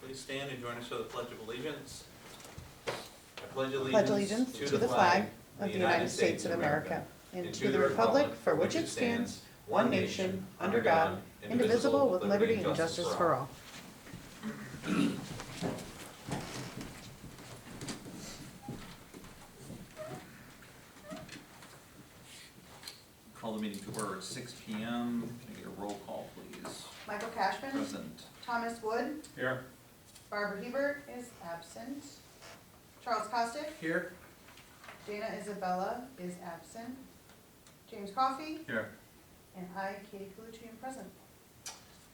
please stand and join us for the Pledge of Allegiance. I pledge Pledge allegiance to the flag of the United States of America and to the republic for which it stands, one nation, under God, indivisible, with liberty and justice for all. Call the meeting to order at 6 p.m. Can I get a roll call, please? Michael Cashman. Present. Thomas Wood. Here. Barbara Hebert is absent. Charles Costick. Here. Dana Isabella is absent. James Coffey. Here. And I, Katie Colucci, am present.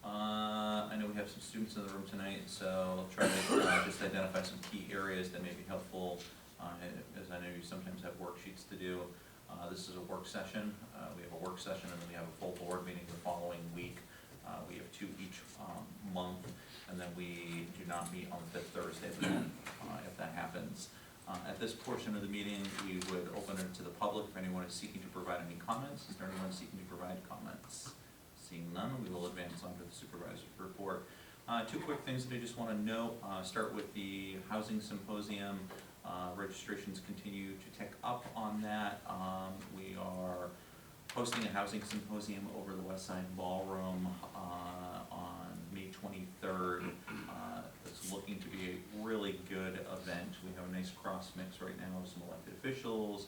I know we have some students in the room tonight, so I'll try to just identify some key areas that may be helpful, as I know you sometimes have worksheets to do. This is a work session. We have a work session and then we have a full board meeting the following week. We have 2 each month, and then we do not meet on the 5th Thursday of the month, if that happens. At this portion of the meeting, we would open it to the public if anyone is seeking to provide any comments. Is there anyone seeking to provide comments? Seeing none, we will advance on to the supervisor's report. 2 quick things that I just want to note. Start with the housing symposium. Registrations continue to tick up on that. We are hosting a housing symposium over the West Side Ballroom on May 23rd. It's looking to be a really good event. We have a nice cross mix right now of some elected officials,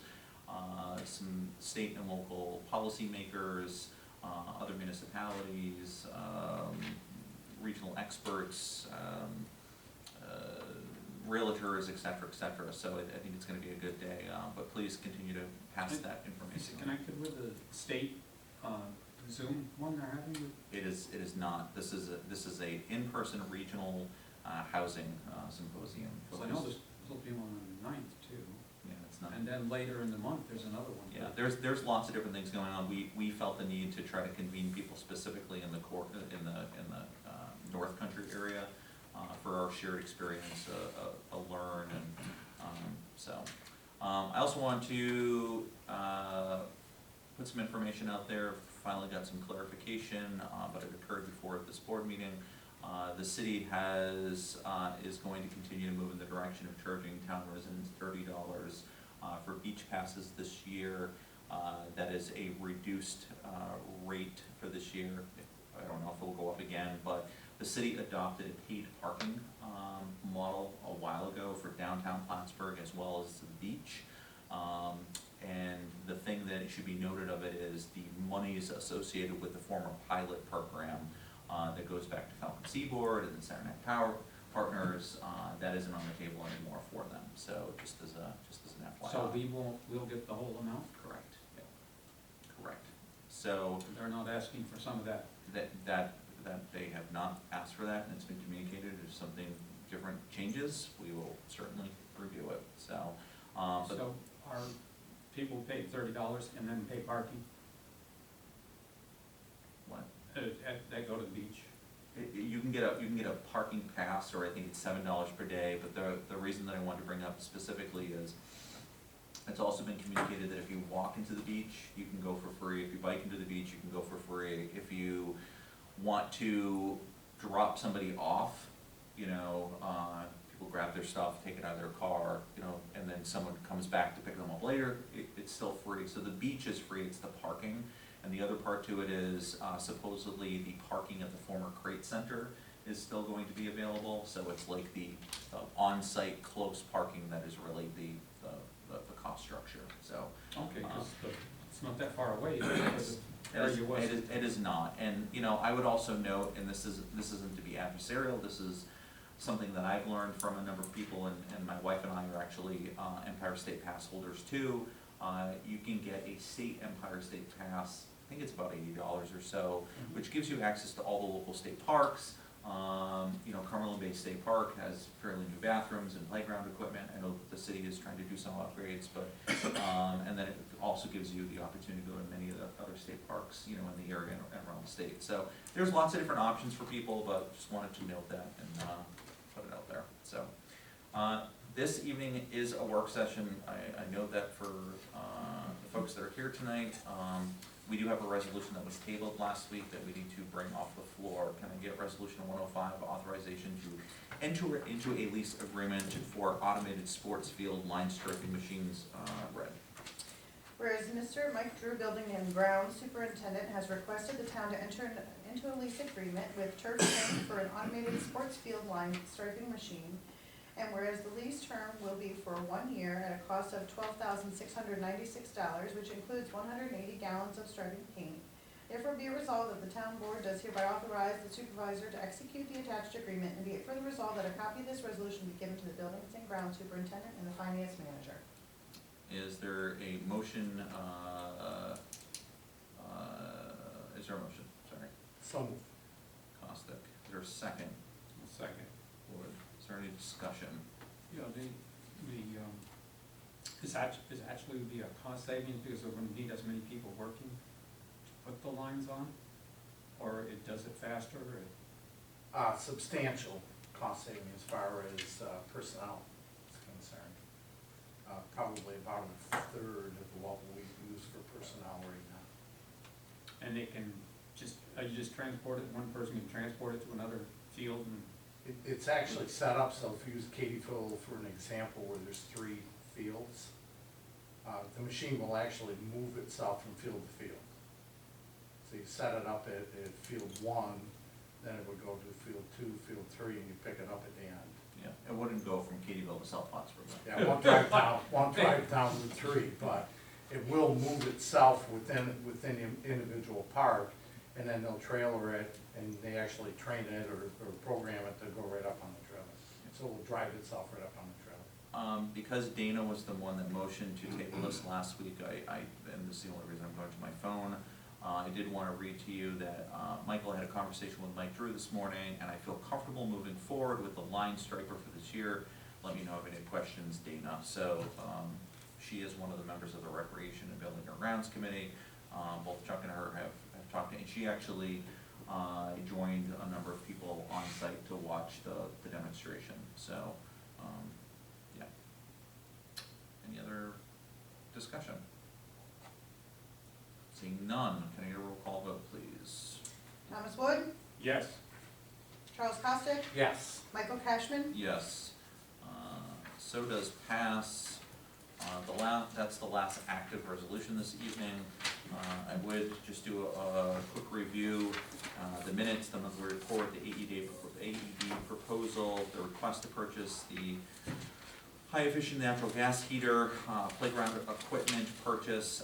some state and local policymakers, other municipalities, regional experts, realtors, et cetera, et cetera. So I think it's going to be a good day, but please continue to pass that information. Is it connected with the state Zoom one they're having? It is not. This is a in-person regional housing symposium. Because I know there's supposed to be one on the 9th too. Yeah, it's not. And then later in the month, there's another one. Yeah, there's lots of different things going on. We felt the need to try to convene people specifically in the North Country area for our shared experience, learn, and so. I also want to put some information out there. Finally got some clarification, but it occurred before this board meeting. The city is going to continue to move in the direction of charging town residents $30 for beach passes this year. That is a reduced rate for this year. I don't know if it will go up again, but the city adopted a paid parking model a while ago for downtown Plattsburgh as well as the beach. And the thing that should be noted of it is the monies associated with the former pilot program that goes back to Falcon Seaboard and the Saranac Power Partners, that isn't on the table anymore for them. So just as an FYI. So we'll get the whole amount? Correct. Yeah. Correct. So They're not asking for some of that? That they have not asked for that, and it's been communicated. If something different changes, we will certainly review it. So, so are people pay $30 and then pay parking? what? That go to the beach? You can get a parking pass, or I think it's $7 per day. But the reason that I wanted to bring up specifically is it's also been communicated that if you walk into the beach, you can go for free. If you bike into the beach, you can go for free. If you want to drop somebody off, people grab their stuff, take it out of their car, and then someone comes back to pick them up later, it's still free. So the beach is free, it's the parking. And the other part to it is supposedly the parking at the former Crate Center is still going to be available. So it's like the on-site close parking that is really the cost structure. So Okay, because it's not that far away. It is not. And I would also note, and this isn't to be adversarial, this is something that I've learned from a number of people, and my wife and I are actually Empire State Pass holders too. You can get a state Empire State Pass, I think it's about $80 or so, which gives you access to all the local state parks. Cumberland Bay State Park has fairly new bathrooms and playground equipment. I know the city is trying to do some upgrades, but and then it also gives you the opportunity to go to many of the other state parks, in the area and around the state. So there's lots of different options for people, but just wanted to note that and put it out there. So this evening is a work session. I note that for the folks that are here tonight. We do have a resolution that was tabled last week that we need to bring off the floor. Can I get resolution 105, authorization to enter into a lease agreement for automated sports field line striping machines, red. Whereas Mr. Mike Drew, Building and Grounds Superintendent, has requested the town to enter into a lease agreement with Turf Tank for an automated sports field line striping machine. And whereas the lease term will be for 1 year at a cost of $12,696, which includes 180 gallons of striping paint. Therefore be it resolved that the town board does hereby authorize the supervisor to execute the attached agreement, and be it further resolved that a copy of this resolution be given to the Buildings and Grounds Superintendent and the Finance Manager. Is there a motion, is there a motion? Sorry. So moved. Caustic. Is there a second? Second. Wood. Is there any discussion? Yeah, is actually be a cost savings because we're gonna need as many people working to put the lines on? Or it does it faster, or? Substantial cost saving as far as personnel is concerned. Probably about a third of what we use for personnel right now. And they can you just transport it, one person can transport it to another field and? It's actually set up so if you use Katiefield for an example where there's 3 fields, the machine will actually move itself from field to field. So you set it up at field 1, then it would go to field 2, field 3, and you pick it up at the end. Yeah, it wouldn't go from Katie'ville to South Plattsburgh. Yeah, one drive down Route 3, but it will move itself within the individual park, and then they'll trailer it, and they actually train it or program it to go right up on the trailer. So it will drive itself right up on the trailer. Because Dana was the one that motioned to table this last week, and this is the only reason I'm going to my phone, I did want to read to you that Michael had a conversation with Mike Drew this morning, and I feel comfortable moving forward with the line striper for this year. Let me know if any questions, Dana. So she is one of the members of the Recreation and Building and Grounds Committee. Both Chuck and her have talked to, and she actually joined a number of people on site to watch the demonstration. So, yeah. Any other discussion? Seeing none, can I get a roll call vote, please? Thomas Wood, Yes. Charles Costick, Yes. Michael Cashman, Yes. So does pass. That's the last active resolution this evening. I would just do a quick review. The minutes, the monthly report, the AED proposal, the request to purchase the high-efficient natural gas heater, playground equipment purchase.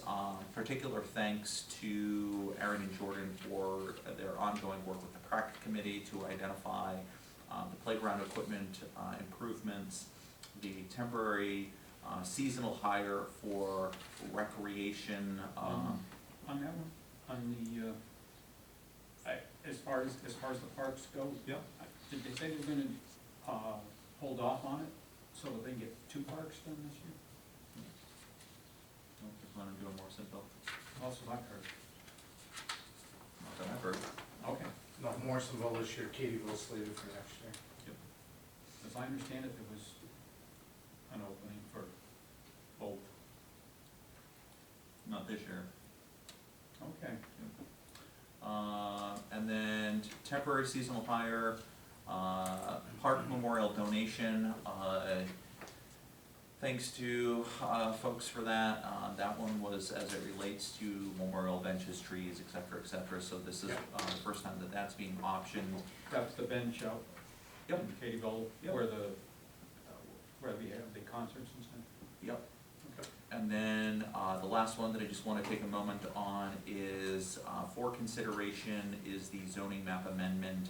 Particular thanks to Aaron and Jordan for their ongoing work with the PrAC committee to identify the playground equipment improvements, the temporary seasonal hire for recreation. On that one, on the, as far as the parks go? Yep. Did they say they're gonna, hold off on it, so that they can get 2 parks done this year? Just want to do a more simple. Also, I've heard. Not that I've heard. Okay, No, Morrisonville this year, Katie'ville slated for next year. as I understand it, there was an opening for both. Not this year. Okay. And then temporary seasonal hire, park memorial donation, thanks to, folks for that. That one was as it relates to memorial benches, trees, et cetera, so this is, the first time that that's being optioned. That's the bench out Yep. in Katie'ville, Yep. where we have the concerts and stuff. Yep. Okay. And then, the last one that I just wanna take a moment on is, for consideration is the zoning map amendment,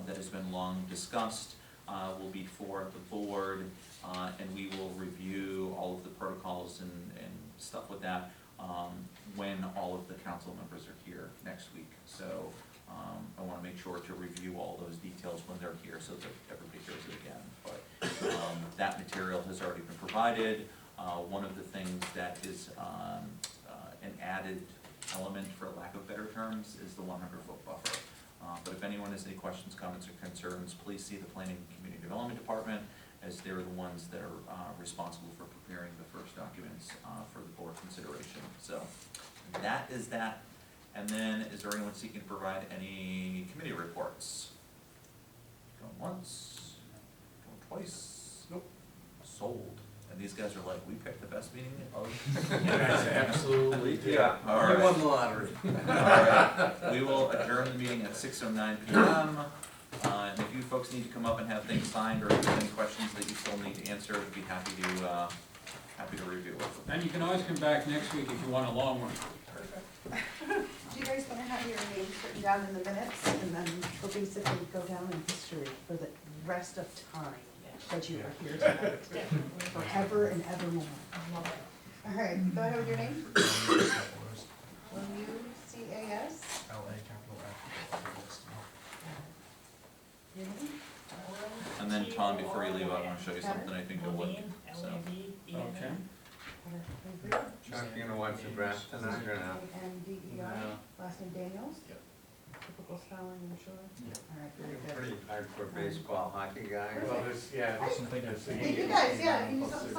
that has been long discussed, will be for the board, and we will review all of the protocols and stuff with that, when all of the council members are here next week. So, I wanna make sure to review all those details when they're here, so that everybody hears it again. But, that material has already been provided. One of the things that is an added element, for lack of better terms, is the 100-foot buffer. But if anyone has any questions, comments, or concerns, please see the Planning and Community Development Department, as they're the ones that are responsible for preparing the first documents for the board consideration. So that is that. And then, is there anyone seeking to provide any committee reports? Going once, these guys are like, we picked the best meeting of. You guys absolutely did. Yeah, All you right. won the lottery. Alright, we will adjourn the meeting at 6:09 PM. And if you folks need to come up and have things signed, or if there's any questions that you still need to answer, we'd be happy to review it. And you can always come back next week if you want a long one. Do you guys wanna have your names written down in the minutes, and then we'll basically go down in history for the rest of time that you are here tonight, forever and evermore. All right, go ahead with your name. Lucias. Your name? And then Tom, before you leave, I wanna show you something I think you'll like, so. Okay. Chuck, you gonna watch the draft tonight or not? A-N-D-E-R, No. last name Daniels, Yep. typical spelling, I'm sure. All right, very You're a good. pretty hardcore baseball, hockey guy. Well, there's, yeah, there's some things. Hey, you guys, yeah, you need to sign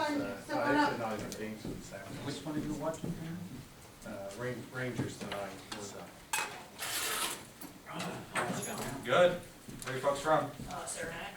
someone up. Actually, not even games this afternoon. Which one are you watching? Rangers tonight. Good. Where are you folks from? Saranac.